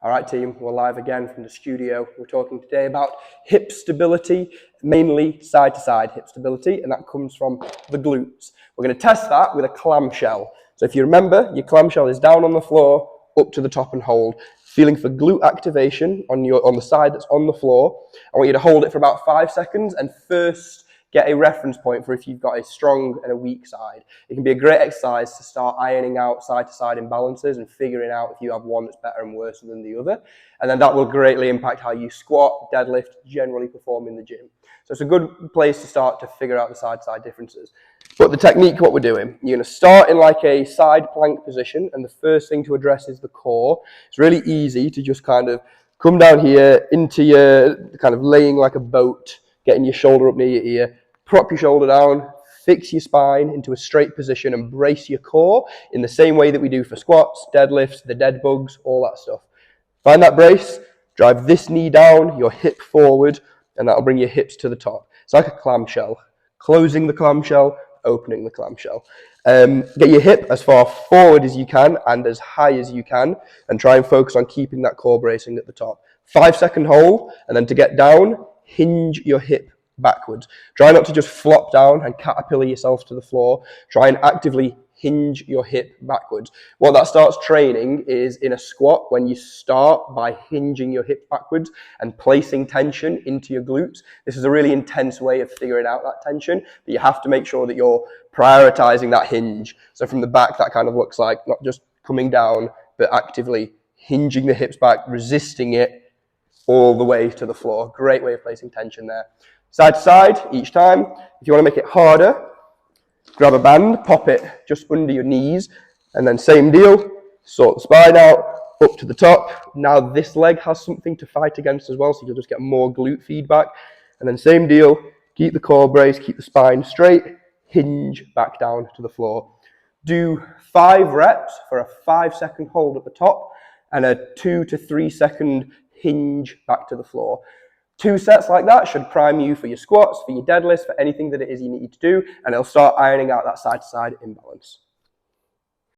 All right, team, we're live again from the studio. We're talking today about hip stability, mainly side-to-side hip stability, and that comes from the glutes. We're going to test that with a clamshell. So if you remember, your clamshell is down on the floor, up to the top and hold. Feeling for glute activation on the side that's on the floor. I want you to hold it for about 5 seconds and first get a reference point for if you've got a strong and a weak side. It can be a great exercise to start ironing out side-to-side imbalances and figuring out if you have one that's better and worse than the other. And then that will greatly impact how you squat, deadlift, generally perform in the gym. So it's a good place to start to figure out the side-to-side differences. But the technique, what we're doing, you're going to start in like a side plank position, and the first thing to address is the core. It's really easy to just kind of come down here into your kind of laying like a boat, getting your shoulder up near your ear, prop your shoulder down, fix your spine into a straight position and brace your core in the same way that we do for squats, deadlifts, the dead bugs, all that stuff. Find that brace, drive this knee down, your hip forward, and that'll bring your hips to the top. It's like a clamshell. Closing the clamshell, opening the clamshell. Get your hip as far forward as you can and as high as you can, and try and focus on keeping that core bracing at the top. 5-second hold, and then to get down, hinge your hip backwards. Try not to just flop down and caterpillar yourself to the floor. Try and actively hinge your hip backwards. What that starts training is in a squat, when you start by hinging your hip backwards and placing tension into your glutes. This is a really intense way of figuring out that tension, but you have to make sure that you're prioritizing that hinge. So from the back, that kind of looks like not just coming down, but actively hinging the hips back, resisting it all the way to the floor. Great way of placing tension there. Side to side each time. If you want to make it harder, grab a band, pop it just under your knees, and then same deal, sort the spine out, up to the top. Now this leg has something to fight against as well, so you'll just get more glute feedback. And then same deal, keep the core braced, keep the spine straight, hinge back down to the floor. Do 5 reps for a 5-second hold at the top and a 2 to 3 second hinge back to the floor. 2 sets like that should prime you for your squats, for your deadlifts, for anything that it is you need to do, and it'll start ironing out that side-to-side imbalance.